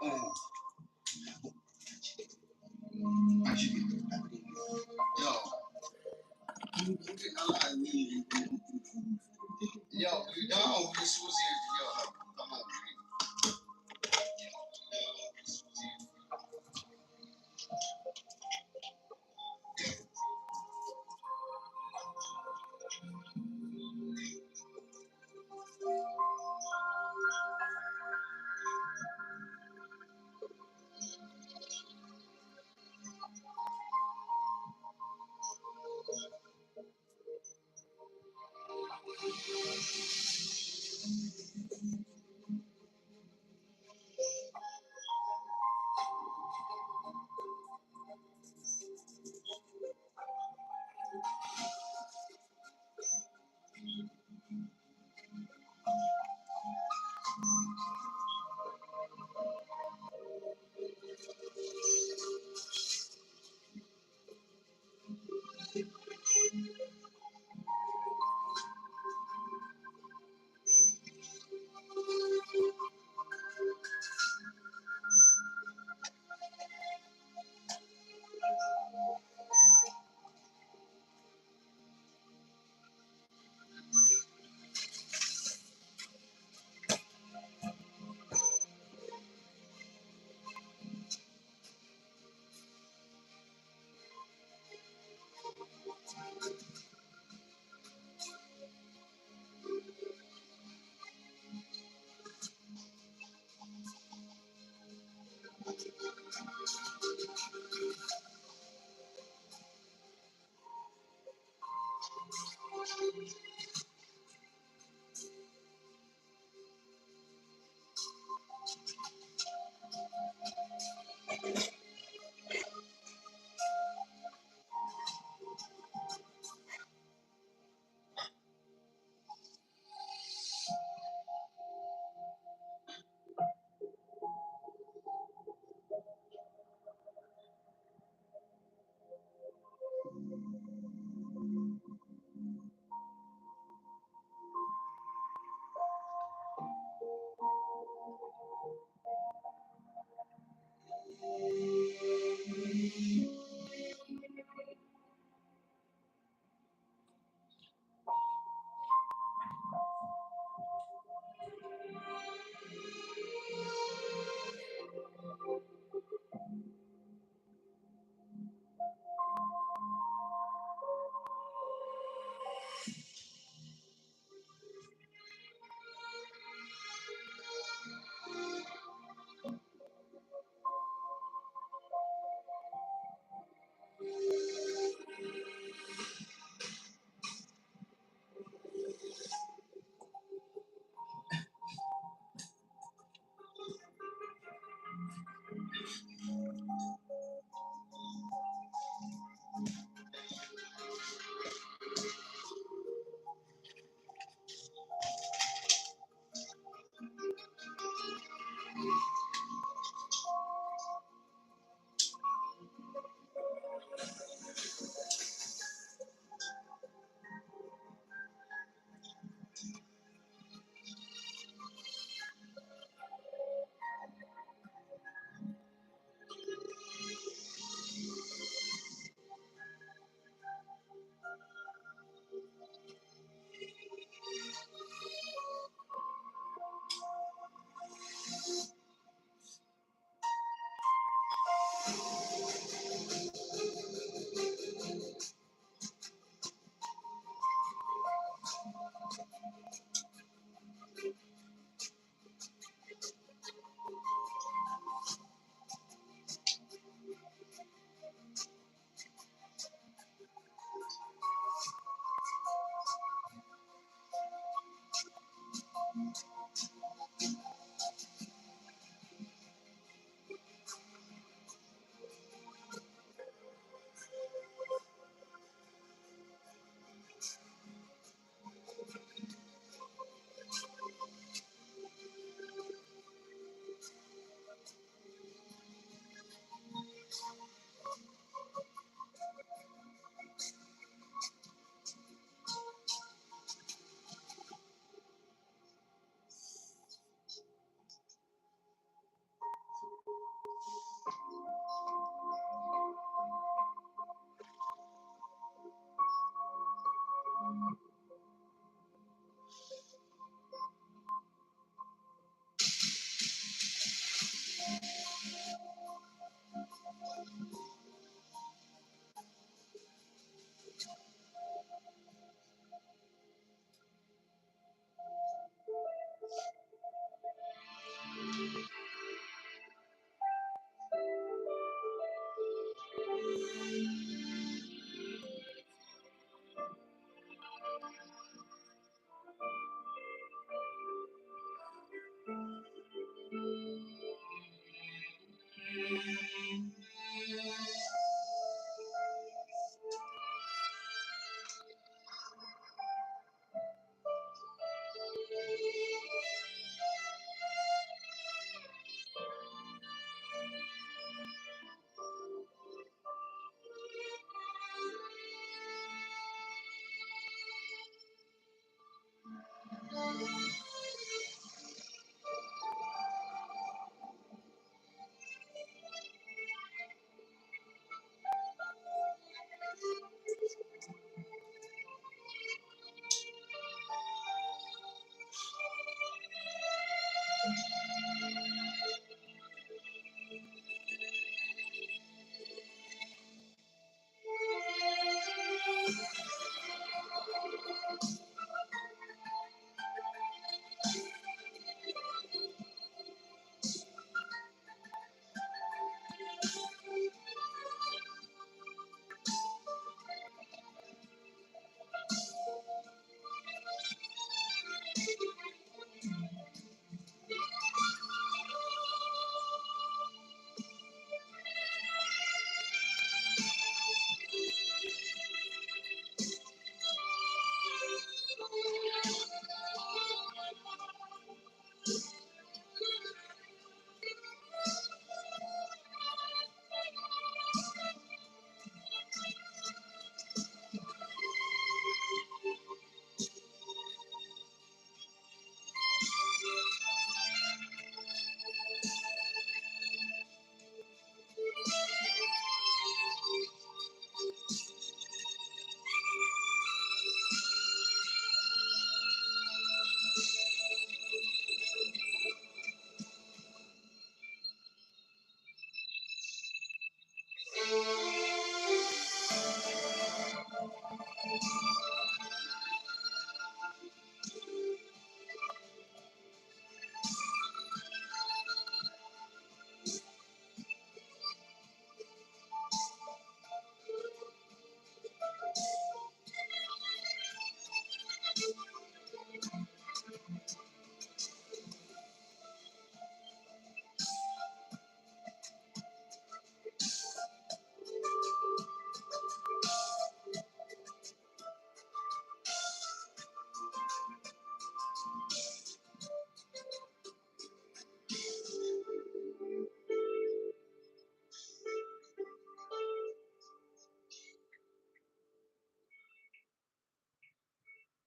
Oh, I should get the yo. You can lie me. Yo, we done. We supposed to yo. Come on, man.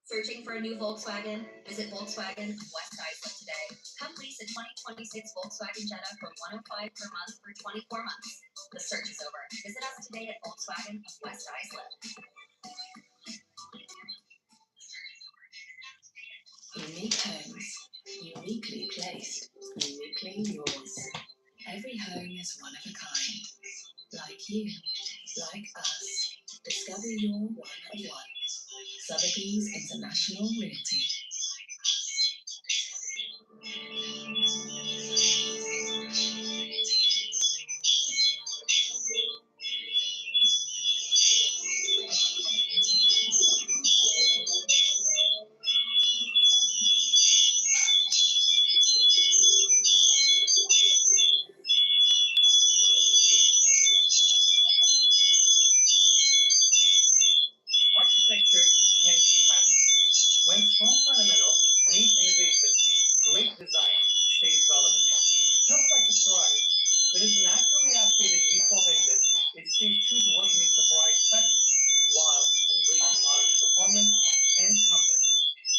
Searching for a new Volkswagen? Visit Volkswagen on West Islip today. Come lease a 2026 Volkswagen Jetta for $105 per month for 24 months. The search is over. Visit us today at Volkswagen of West Islip. Unique homes, uniquely placed, uniquely yours. Every home is one of a kind. Like you, like us. Discover your one of one. Sotheby's International Realty. Architecture can be timeless. When strong fundamentals meet innovation, great design stays relevant. Just like the Ferrari, with its naturally aspirated V12 engine, it stays true to what makes a Ferrari special, while embracing modern performance and comfort.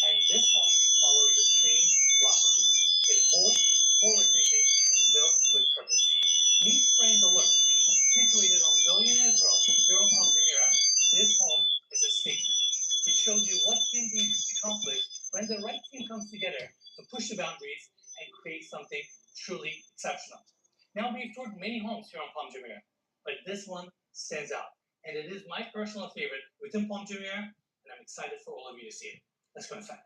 And this home follows the same philosophy. It holds, forward-thinking, and built with purpose. Meet Frame the Look. Situated on Billionaire's Road, Durham, Jumeirah, this home is a statement. It shows you what can be accomplished when the right team comes together to push the boundaries and create something truly exceptional. Now, we've toured many homes here on Palm Jumeirah, but this one stands out. And it is my personal favorite within Pontumier, and I'm excited for all of you to see it. Let's go inside.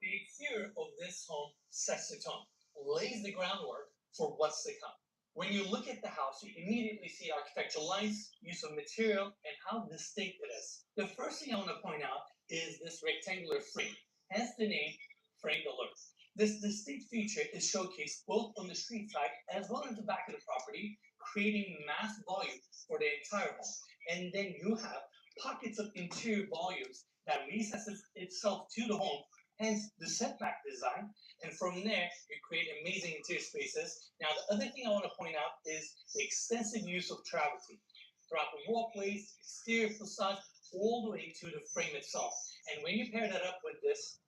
The exterior of this home sets the tone, lays the groundwork for what's to come. When you look at the house, you immediately see architectural lines, use of material, and how distinct it is. The first thing I want to point out is this rectangular frame, hence the name framed alert. This distinct feature is showcased both on the street side as well as the back of the property, creating mass volume for the entire home. And then you have pockets of interior volumes that recesses itself to the home, hence the setback design. And from there, you create amazing interior spaces. Now, the other thing I want to point out is the extensive use of travertine throughout the walkways, exterior facade, all the way to the frame itself. And when you pair that up with this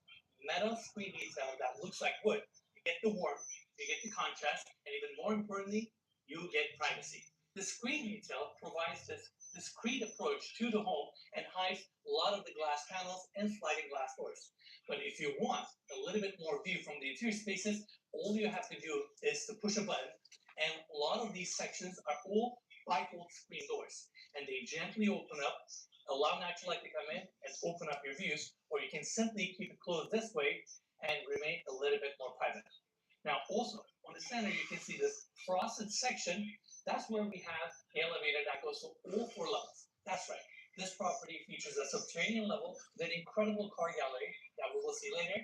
metal screen detail that looks like wood, you get the warmth, you get the contrast, and even more importantly, you get privacy. The screen detail provides this discreet approach to the home and hides a lot of the glass panels and sliding glass doors. But if you want a little bit more view from the interior spaces, all you have to do is to push a button, and a lot of these sections are all bifold screen doors, and they gently open up, allow natural light to come in and open up your views, or you can simply keep it closed this way and remain a little bit more private. Now, also on the center, you can see this frosted section. That's where we have the elevator that goes to all 4 levels. That's right. This property features a subterranean level with an incredible car gallery that we will see later.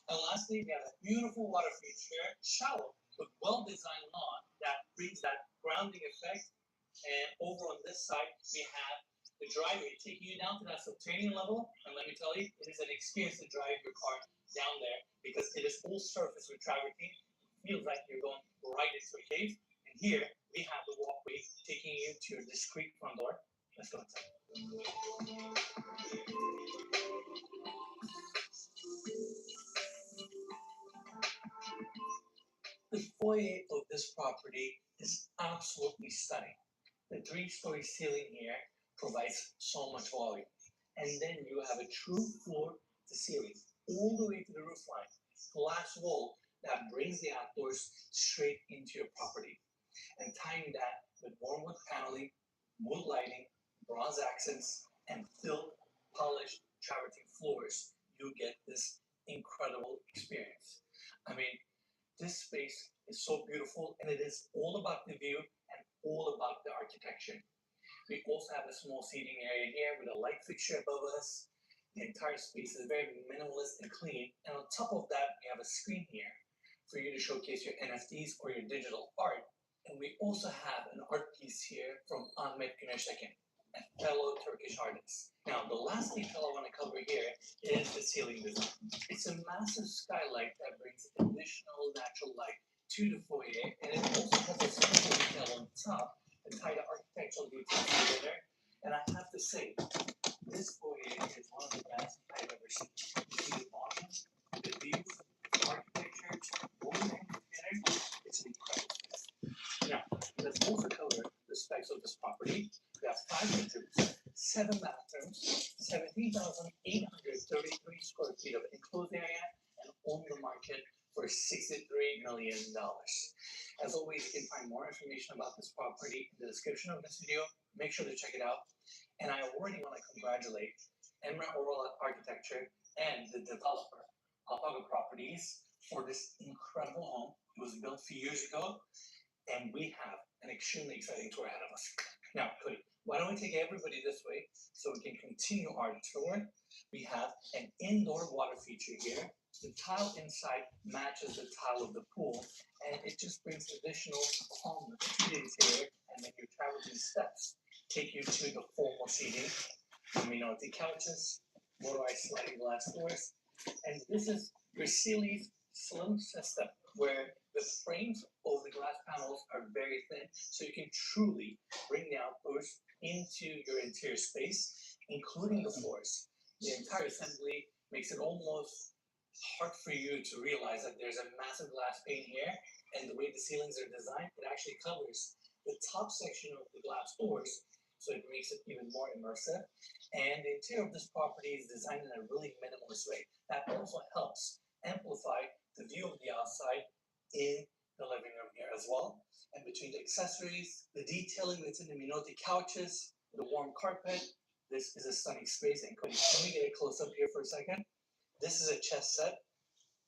And lastly, we have a beautiful water feature, shallow, with well-designed lawn that brings that grounding effect. And over on this side, we have the driveway taking you down to that subterranean level. And let me tell you, it is an experience to drive your car down there because it is full surface with travertine. It feels like you're going right into a cave. And here we have the walkway taking you to your discreet front door. Let's go inside. The foyer of this property is absolutely stunning. The 3-story ceiling here provides so much volume. And then you have a true floor to ceiling, all the way to the roof line. Glass wall that brings the outdoors straight into your property. And tying that with warm wood paneling, wood lighting, bronze accents, and filled, polished travertine floors, you get this incredible experience. I mean, this space is so beautiful, and it is all about the view and all about the architecture. We also have a small seating area here with a light fixture above us. The entire space is very minimalist and clean. And on top of that, we have a screen here for you to showcase your NFTs or your digital art. And we also have an art piece here from Ahmet Güneştekin, a fellow Turkish artist. Now, the last detail I want to cover here is the ceiling design. It's a massive skylight that brings additional natural light to the foyer, and it also has a special detail on top to tie the architectural details together. And I have to say, this foyer is one of the best I've ever seen. You see the volume, the views, the architecture, all the things together. It's an incredible space. Now, let's also cover the specs of this property. We have 5 bedrooms, 7 bathrooms, 17,833 square feet of enclosed area, and on the market for $63 million. As always, you can find more information about this property in the description of this video. Make sure to check it out. And I already want to congratulate Emre Oral Architecture and the developer, Alpaga Properties, for this incredible home. It was built a few years ago, and we have an extremely exciting tour ahead of us. Now, Cody, why don't we take everybody this way so we can continue our tour? We have an indoor water feature here. The tile inside matches the tile of the pool, and it just brings additional calmness to the interior. And then your traveling steps take you to the formal seating, the couches, motorized sliding glass doors, and this is your Sealy's slim system, where the frames of the glass panels are very thin, so you can truly bring the outdoors into your interior space, including the floors. The entire assembly makes it almost hard for you to realize that there's a massive glass pane here, and the way the ceilings are designed, it actually covers the top section of the glass doors, so it makes it even more immersive. And the interior of this property is designed in a really minimalist way. That also helps amplify the view of the outside in the living room here as well. And between the accessories, the detailing that's in the Minotti couches, the warm carpet, this is a stunning space. And Cody, can we get a close up here for a second? This is a chess set,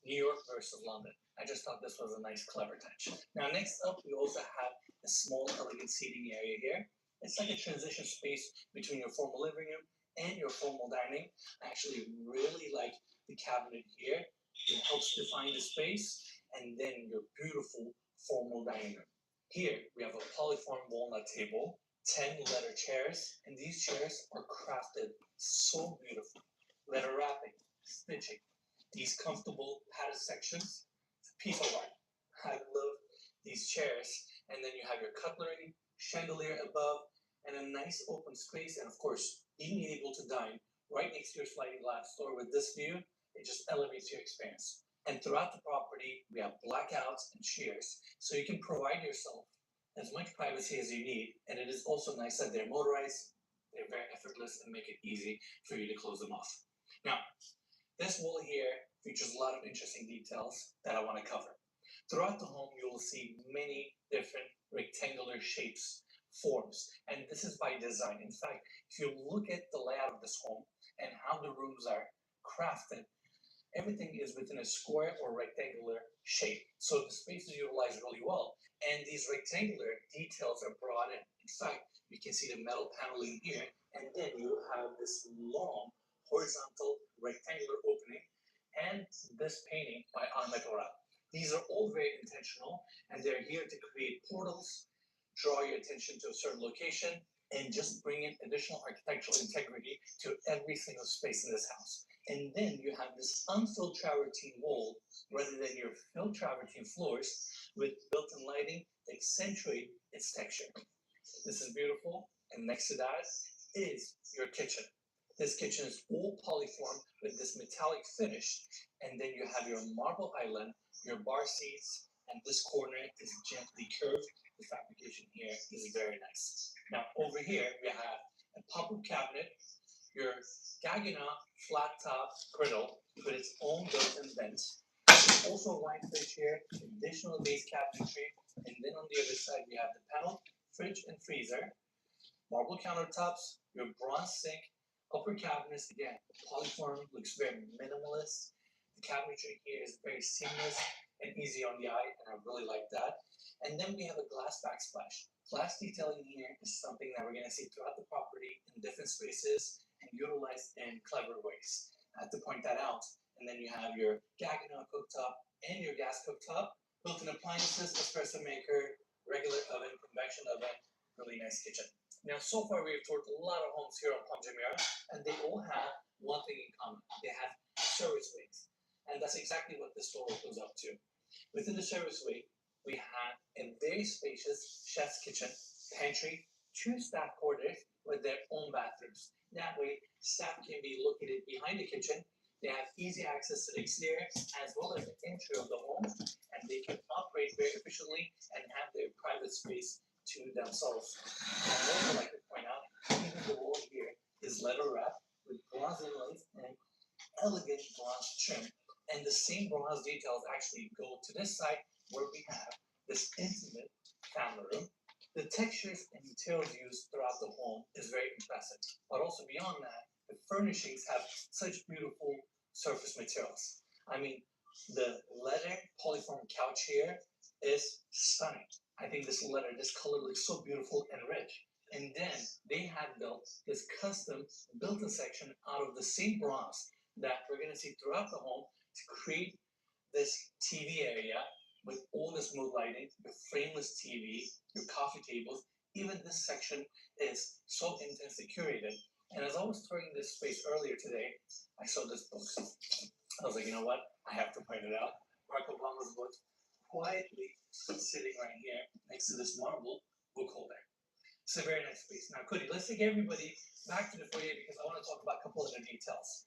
New York versus London. I just thought this was a nice, clever touch. Now, next up, we also have a small, elegant seating area here. It's like a transition space between your formal living room and your formal dining. I actually really like the cabinet here. It helps define the space, and then your beautiful formal dining room. Here, we have a polyform walnut table, 10 leather chairs, and these chairs are crafted so beautifully. Leather wrapping, stitching, these comfortable padded sections, it's a piece of art. I love these chairs. And then you have your cutlery, chandelier above, and a nice open space. And of course, being able to dine right next to your sliding glass door with this view, it just elevates your experience. And throughout the property, we have blackouts and shears, so you can provide yourself as much privacy as you need. And it is also nice that they're motorized, they're very effortless, and make it easy for you to close them off. Now, this wall here features a lot of interesting details that I want to cover. Throughout the home, you will see many different rectangular shapes, forms, and this is by design. In fact, if you look at the layout of this home and how the rooms are crafted, everything is within a square or rectangular shape. So the space is utilized really well, and these rectangular details are brought in. In fact, you can see the metal paneling here, and then you have this long horizontal rectangular opening and this painting by Ahmed Orab. These are all very intentional, and they're here to create portals, draw your attention to a certain location, and just bring in additional architectural integrity to every single space in this house. And then you have this unfilled travertine wall rather than your filled travertine floors with built-in lighting to accentuate its texture. This is beautiful, and next to that is your kitchen. This kitchen is all polyform with this metallic finish, and then you have your marble island, your bar seats, and this corner is gently curved. The fabrication here is very nice. Now over here we have a pop-up cabinet, your Gagina flat top griddle with its own built-in vent. There's also a wine fridge here, additional base cabinetry, and then on the other side we have the panel, fridge and freezer, marble countertops, your bronze sink, upper cabinets, again, polyform, looks very minimalist. The cabinetry here is very seamless and easy on the eye, and I really like that. And then we have a glass backsplash. Glass detailing here is something that we're going to see throughout the property in different spaces and utilized in clever ways. I have to point that out. And then you have your Gaggenau cooktop and your gas cooktop, built-in appliances, espresso maker, regular oven, convection oven, really nice kitchen. Now, so far we've toured a lot of homes here on Palm Jumeirah, and they all have one thing in common. They have service wings, and that's exactly what this store opens up to. Within the service wing, we have a very spacious chef's kitchen, pantry, 2 staff quarters with their own bathrooms. That way, staff can be located behind the kitchen. They have easy access to the exterior as well as the entry of the home, and they can operate very efficiently and have their private space to themselves. And I also like to point out, even the wall here is leather wrapped with bronze inlays and elegant bronze trim. And the same bronze details actually go to this side where we have this intimate family room. The textures and materials used throughout the home is very impressive. But also beyond that, the furnishings have such beautiful surface materials. I mean, The leather polyform couch here is stunning. I think this color looks so beautiful and rich. And then they had built this custom built-in section out of the same bronze that we're gonna see throughout the home to create this TV area with all this mood lighting, your frameless TV, your coffee tables. Even this section is so intensely curated. And as I was touring this space earlier today, I saw this book. I was like, you know what? I have to point it out. Barack Obama's book, quietly sitting right here next to this marble book holder. It's a very nice space. Now, Cody, let's take everybody back to the foyer because I want to talk about a couple of the details.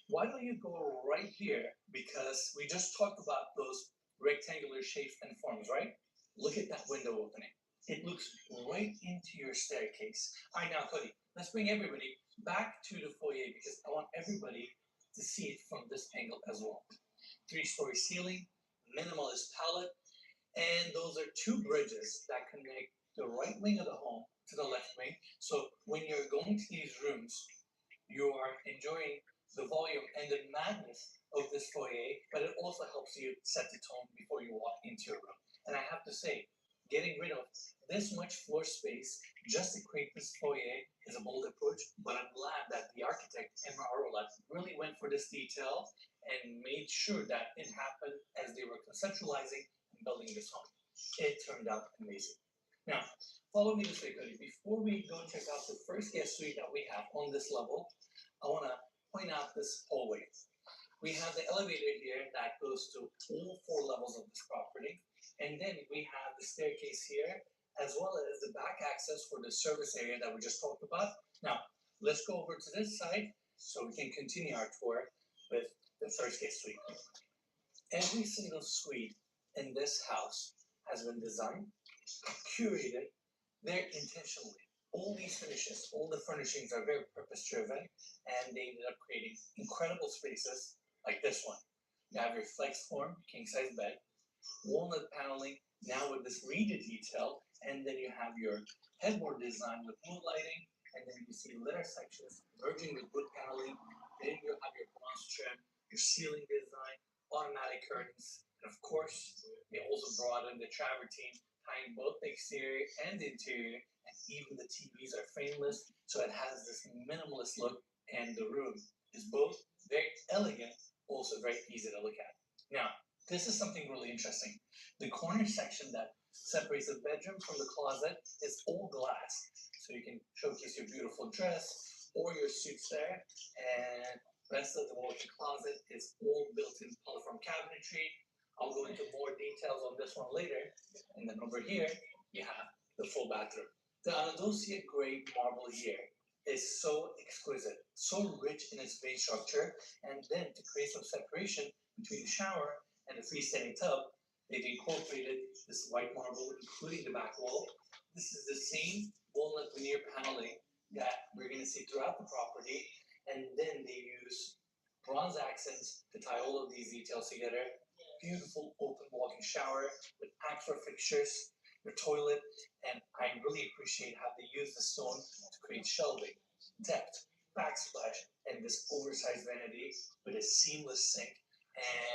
Why don't you go right here? Because we just talked about those rectangular shapes and forms, right? Look at that window opening. It looks right into your staircase. All right, now, Cody, let's bring everybody back to the foyer because I want everybody to see it from this angle as well. 3-story ceiling, minimalist palette, and those are two bridges that connect the right wing of the home to the left wing. So when you're going to these rooms, you are enjoying the volume and the madness of this foyer, but it also helps you set the tone before you walk into your room. And I have to say, getting rid of this much floor space just to create this foyer is a bold approach, but I'm glad that the architect, Emma Orlat, really went for this detail and made sure that it happened as they were conceptualizing and building this home. It turned out amazing. Now, follow me this way, Cody. Before we go check out the first guest suite that we have on this level, I want to point out this hallway. We have the elevator here that goes to all 4 levels of this property. And then we have the staircase here, as well as the back access for the service area that we just talked about. Now, let's go over to this side so we can continue our tour with the first guest suite. Every single suite in this house has been designed, curated, very intentionally. All these finishes, all the furnishings are very purpose driven, and they ended up creating incredible spaces like this one. You have your flex form, king size bed, walnut paneling, now with this reeded detail, and then you have your headboard design with mood lighting, and then you see litter sections merging with wood paneling. Then you have your bronze trim, your ceiling design, automatic curtains, and of course, they also brought in the travertine, tying both the exterior and the interior, and even the TVs are frameless, so it has this minimalist look, and the room is both very elegant, also very easy to look at. Now, this is something really interesting. The corner section that separates the bedroom from the closet is all glass, so you can showcase your beautiful dress or your suits there, and the rest of the walk-in closet is all built-in polyform cabinetry. I'll go into more details on this one later. And then over here, you have the full bathroom. The Andalusia gray marble here is so exquisite, so rich in its base structure, and then to create some separation between the shower and the freestanding tub, they've incorporated this white marble, including the back wall. This is the same walnut veneer paneling that we're going to see throughout the property, and then they use bronze accents to tie all of these details together. Beautiful open walk-in shower with accent fixtures, your toilet, and I really appreciate how they use the stone to create shelving, depth, backsplash, and this oversized vanity with a seamless sink.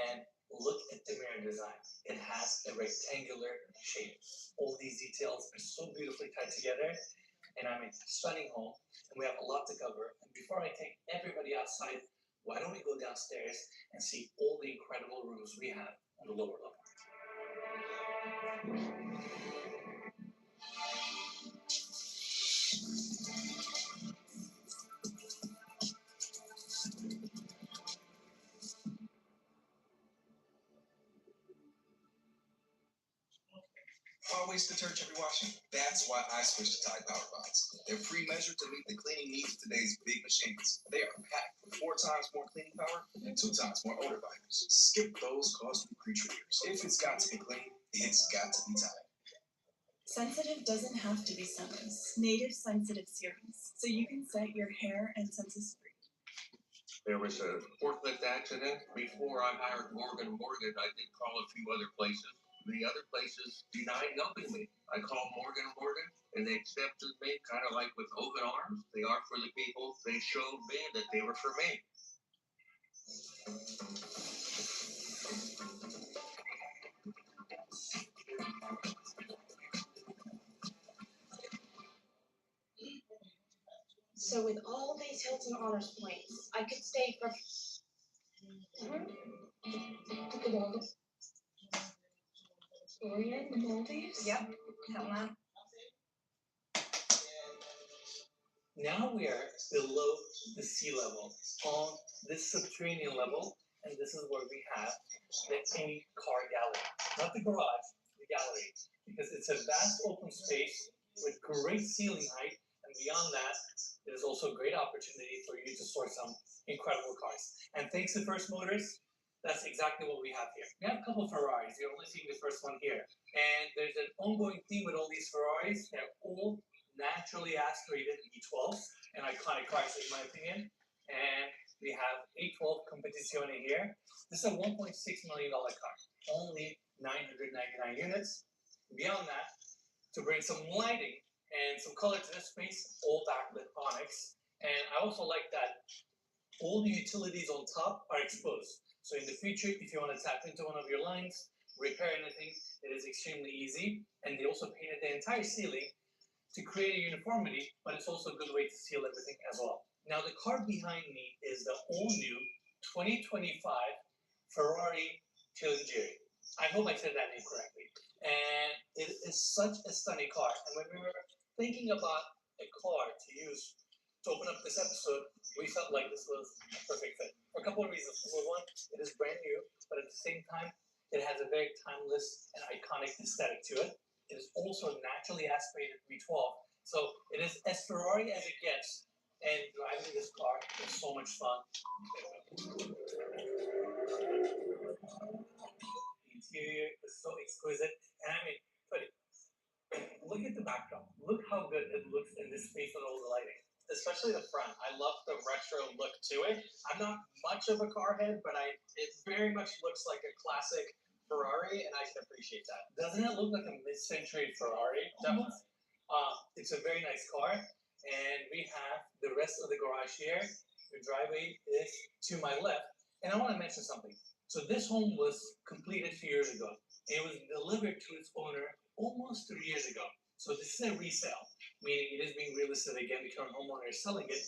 And look at the mirror design. It has a rectangular shape. All these details are so beautifully tied together, and I'm in a stunning home, and we have a lot to cover. And before I take everybody outside, why don't we go downstairs and see all the incredible rooms we have on the lower level? Why waste detergent rewashing? That's why I switched to Tide Power Pods. They're pre-measured to meet the cleaning needs of today's big machines. They are packed with 4 times more cleaning power and 2 times more odor fighters. Skip those costly pre-treaters. If it's got to be clean, it's got to be Tide. Sensitive doesn't have to be Simmons. Native sensitive serums, so you can set your hair and senses free. There was a forklift accident. Before I hired Morgan & Morgan, I did call a few other places. The other places denied helping me. I called Morgan & Morgan, and they accepted me kind of like with open arms. They are for the people. They showed me that they were for me. So with all these Hilton honors points, I could stay for. The Maldives. Foyer in the Maldives? Yep, come on. Now we are below the sea level on this subterranean level, and this is where we have the in-car gallery. Not the garage, the gallery, because it's a vast open space with great ceiling height, and beyond that, it is also a great opportunity for you to store some incredible cars. And thanks to First Motors, that's exactly what we have here. We have a couple of Ferraris. You're only seeing the first one here. And there's an ongoing theme with all these Ferraris. They're all naturally aspirated V12s and iconic cars, in my opinion. And we have A12 Competizione here. This is a $1.6 million car. Only 999 units. Beyond that, to bring some lighting and some color to this space, all backlit onyx. And I also like that all the utilities on top are exposed. So in the future, if you want to tap into one of your lines, repair anything, it is extremely easy. And they also painted the entire ceiling to create a uniformity, but it's also a good way to seal everything as well. Now the car behind me is the all-new 2025 Ferrari Chilingieri. I hope I said that name correctly. And it is such a stunning car. And when we were thinking about a car to use to open up this episode, we felt like this was a perfect fit for a couple of reasons. Number one, it is brand new, but at the same time, it has a very timeless and iconic aesthetic to it. It is also naturally aspirated V12, so it is as Ferrari as it gets. And driving this car is so much fun. The interior is so exquisite, and I mean, but look at the backdrop. Look how good it looks in this space with all the lighting. Especially the front. I love the retro look to it. I'm not much of a car head, but it very much looks like a classic Ferrari, and I can appreciate that. Doesn't it look like a mid-century Ferrari? Definitely. It's a very nice car, and we have the rest of the garage here. The driveway is to my left, and I want to mention something. So this home was completed 2 years ago. It was delivered to its owner almost 3 years ago. So this is a resale, meaning it is being relisted again. The current homeowner is selling it.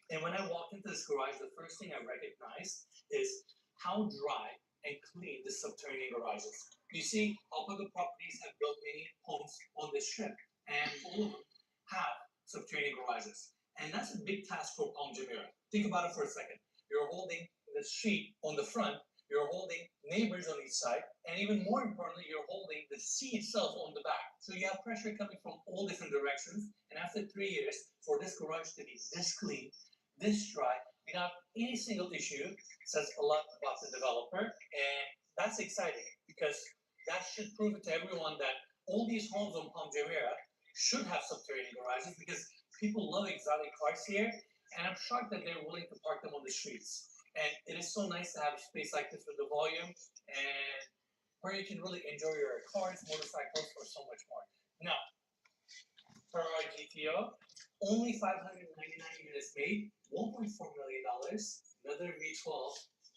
And when I walked into this garage, the first thing I recognized is how dry and clean the subterranean garage is. You see, Alpaca Properties have built many homes on this strip, and all of them have subterranean garages. And that's a big task for Palm Jumeirah. Think about it for a second. You're holding the street on the front, you're holding neighbors on each side, and even more importantly, you're holding the sea itself on the back. So you have pressure coming from all different directions, and after 3 years, for this garage to be this clean, this dry, without any single issue, says a lot about the developer, and that's exciting, because that should prove it to everyone that all these homes on Palm Jumeirah should have subterranean garages, because people love exotic cars here, and I'm shocked that they're willing to park them on the streets. And it is so nice to have a space like this with the volume, and where you can really enjoy your cars, motorcycles, or so much more. Now, Ferrari GTO, only 599 units made, $1.4 million, another V12,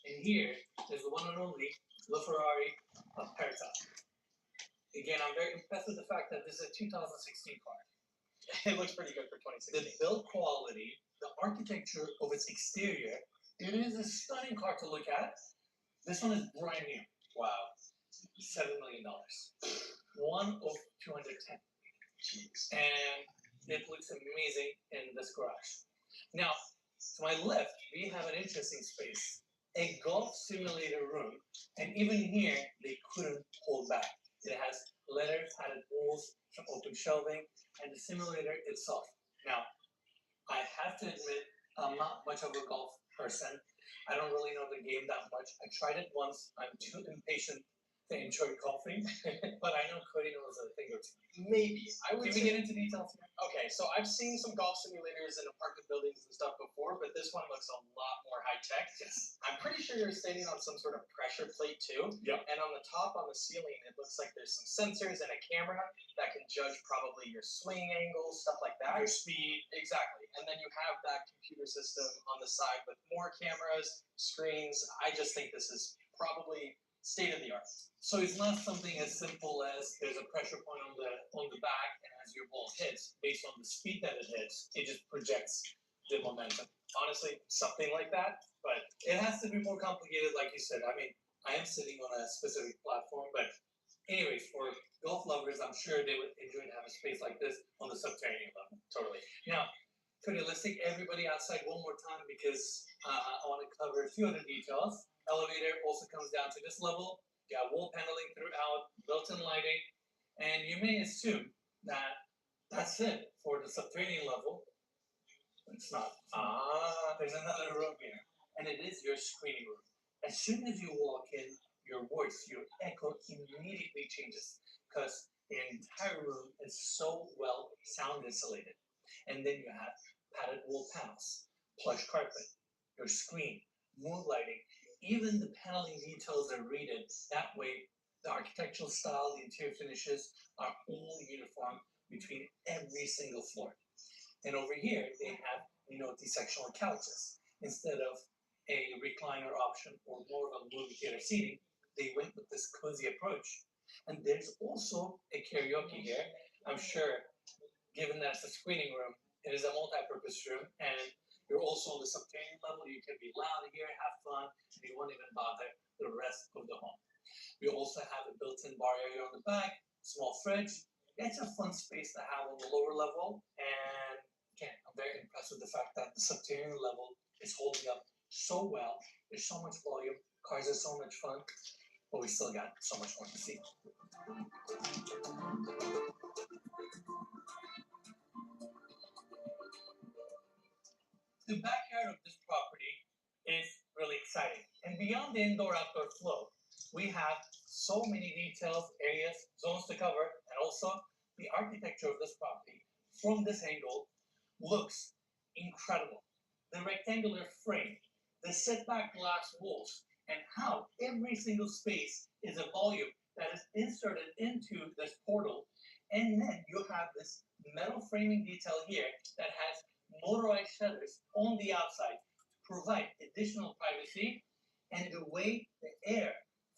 and here is the one and only LaFerrari Aperta. Again, I'm very impressed with the fact that this is a 2016 car. It looks pretty good for 2016. The build quality, the architecture of its exterior, it is a stunning car to look at. This one is brand new. Wow. $7 million. One of 210. Jeez. And it looks amazing in this garage. Now, to my left, we have an interesting space. A golf simulator room. And even here, they couldn't hold back. It has leather padded walls, some open shelving, and the simulator itself. Now, I have to admit, I'm not much of a golf person. I don't really know the game that much. I tried it once. I'm too impatient to enjoy golfing, but I know Cody knows a thing or two. Maybe. Can we get into details here? Okay, so I've seen some golf simulators in apartment buildings and stuff before, but this one looks a lot more high tech. Yes. I'm pretty sure you're standing on some sort of pressure plate too. Yep. And on the top, on the ceiling, it looks like there's some sensors and a camera that can judge probably your swing angles, stuff like that. Your speed. Exactly. And then you have that computer system on the side with more cameras, screens. I just think this is probably state of the art. So it's not something as simple as there's a pressure point on the back, and as your ball hits, based on the speed that it hits, it just projects the momentum. Honestly, something like that, but it has to be more complicated, like you said. I mean, I am sitting on a specific platform, but anyways, for golf lovers, I'm sure they would enjoy to have a space like this on the subterranean level. Totally. Now, Cody, let's take everybody outside one more time because I want to cover a few other details. Elevator also comes down to this level. You got wall paneling throughout, built-in lighting, and you may assume that that's it for the subterranean level. It's not. There's another room here, and it is your screening room. As soon as you walk in, your voice, your echo immediately changes because the entire room is so well sound insulated. And then you have padded wall panels, plush carpet, your screen, mood lighting, even the paneling details are rated. That way, the architectural style, the interior finishes are all uniform between every single floor. And over here, they have, multi-sectional couches. Instead of a recliner option or more of a movie theater seating, they went with this cozy approach. And there's also a karaoke here. I'm sure, given that it's a screening room, it is a multi-purpose room, and you're also on the subterranean level. You can be loud here, have fun, and you won't even bother the rest of the home. We also have a built-in bar area on the back, small fridge. It's a fun space to have on the lower level, and again, I'm very impressed with the fact that the subterranean level is holding up so well. There's so much volume, cars are so much fun, but we still got so much more to see. The backyard of this property is really exciting. And beyond the indoor-outdoor flow, we have so many details, areas, zones to cover, and also the architecture of this property from this angle looks incredible. The rectangular frame, the setback glass walls, and how every single space is a volume that is inserted into this portal. And then you have this metal framing detail here that has motorized shutters on the outside to provide additional privacy, and the way the air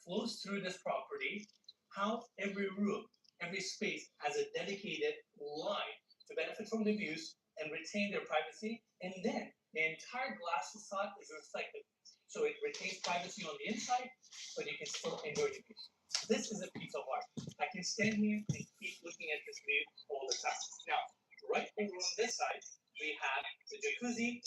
flows through this property, how every room, every space has a dedicated line to benefit from the views and retain their privacy, and then the entire glass facade is reflective. So it retains privacy on the inside, but you can still enjoy the views. This is a piece of art. I can stand here and keep looking at this view all the time. Now, right over on this side, we have the jacuzzi